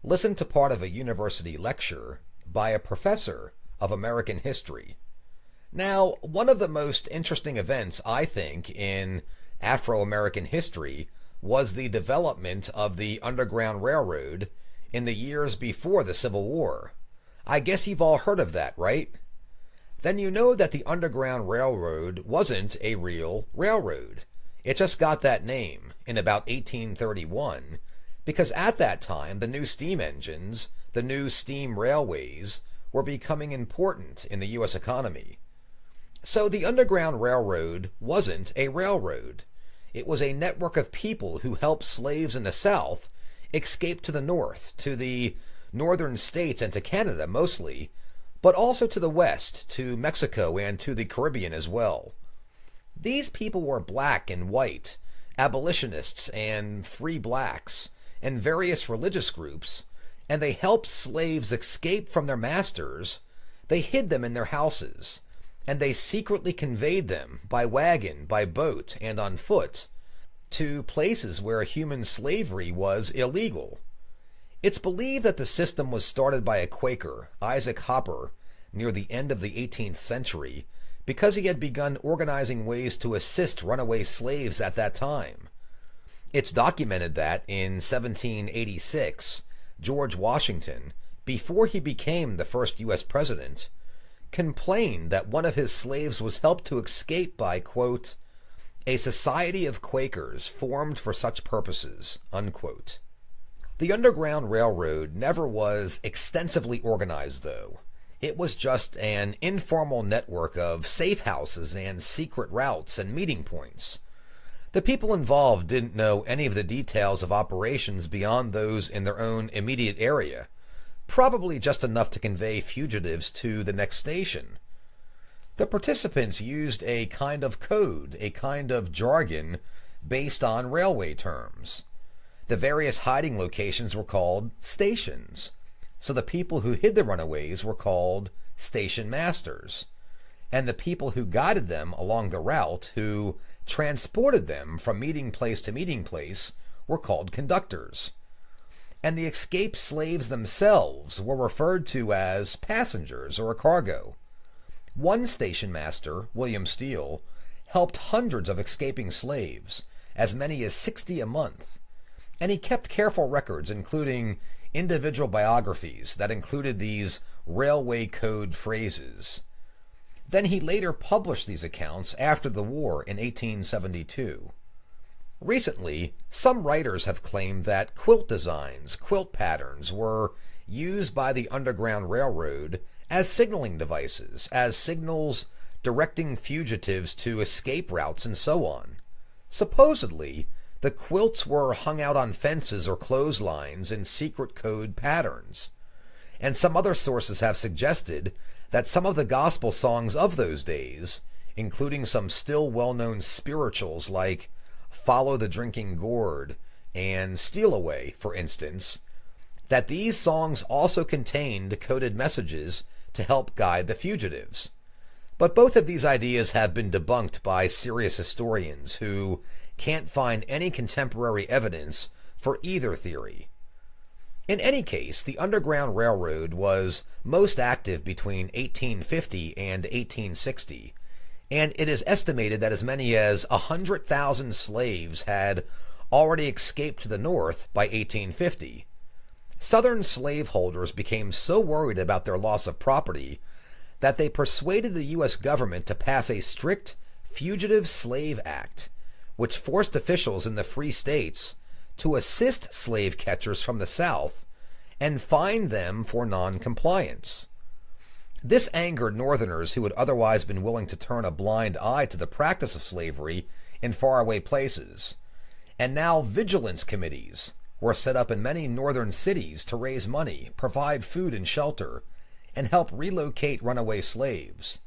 Listen to part of a university lecture by a professor of American history. Now, one of the most interesting events, I think, in Afro-American history was the development of the Underground Railroad in the years before the Civil War. I guess you've all heard of that, right? Then you know that the Underground Railroad wasn't a real railroad. It just got that name in about 1831 because at that time the new steam engines, the new steam railways, were becoming important in the U.S. economy. So the Underground Railroad wasn't a railroad. It was a network of people who helped slaves in the South escape to the North, to the northern states and to Canada mostly, but also to the West, to Mexico and to the Caribbean as well. These people were black and white, abolitionists and free blacks, and various religious groups, and they helped slaves escape from their masters. They hid them in their houses, and they secretly conveyed them by wagon, by boat, and on foot to places where human slavery was illegal. It's believed that the system was started by a Quaker, Isaac Hopper, near the end of the 18th century, because he had begun organizing ways to assist runaway slaves at that time. It's documented that in 1786, George Washington, before he became the first U.S. president, complained that one of his slaves was helped to escape by, quote, a society of Quakers formed for such purposes, unquote. The Underground Railroad never was extensively organized, though. It was just an informal network of safe houses and secret routes and meeting points. The people involved didn't know any of the details of operations beyond those in their own immediate area, probably just enough to convey fugitives to the next station. The participants used a kind of code, a kind of jargon based on railway terms. The various hiding locations were called stations, so the people who hid the runaways were called station masters, and the people who guided them along the route, who transported them from meeting place to meeting place, were called conductors. And the escaped slaves themselves were referred to as passengers or a cargo. One station master, William Steele, helped hundreds of escaping slaves, as many as 60 a month, and he kept careful records, including individual biographies that included these railway code phrases. Then he later published these accounts after the war in 1872. Recently, some writers have claimed that quilt designs, quilt patterns, were used by the Underground Railroad as signaling devices, as signals directing fugitives to escape routes and so on. Supposedly, the quilts were hung out on fences or clotheslines in secret code patterns. And some other sources have suggested that some of the gospel songs of those days, including some still well-known spirituals like Follow the Drinking Gourd and Steal Away, for instance, that these songs also contained coded messages to help guide the fugitives. But both of these ideas have been debunked by serious historians who can't find any contemporary evidence for either theory. In any case, the Underground Railroad was most active between 1850 and 1860, and it is estimated that as many as 100,000 slaves had already escaped to the North by 1850. Southern slaveholders became so worried about their loss of property that they persuaded the U.S. government to pass a strict Fugitive Slave Act, which forced officials in the free states to assist slave catchers from the South and fine them for non-compliance. This angered Northerners who had otherwise been willing to turn a blind eye to the practice of slavery in faraway places, and now vigilance committees were set up in many northern cities to raise money, provide food and shelter, and help relocate runaway slaves.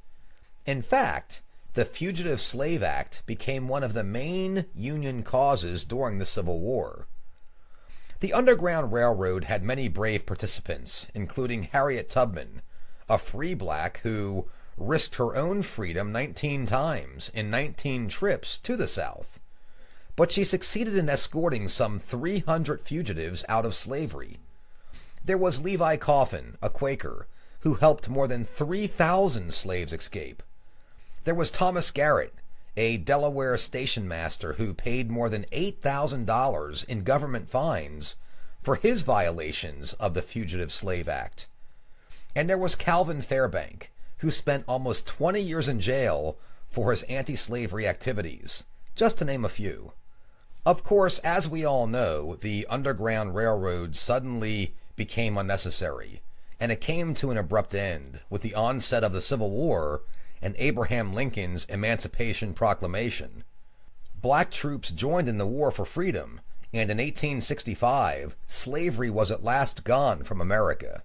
In fact, the Fugitive Slave Act became one of the main Union causes during the Civil War. The Underground Railroad had many brave participants, including Harriet Tubman, a free black who risked her own freedom 19 times in 19 trips to the South. But she succeeded in escorting some 300 fugitives out of slavery. There was Levi Coffin, a Quaker, who helped more than 3,000 slaves escape. There was Thomas Garrett, a Delaware station master who paid more than $8,000 in government fines for his violations of the Fugitive Slave Act. And there was Calvin Fairbank, who spent almost 20 years in jail for his anti-slavery activities, just to name a few. Of course, as we all know, the Underground Railroad suddenly became unnecessary, and it came to an abrupt end with the onset of the Civil War and Abraham Lincoln's Emancipation Proclamation. Black troops joined in the war for freedom, and in 1865, slavery was at last gone from America.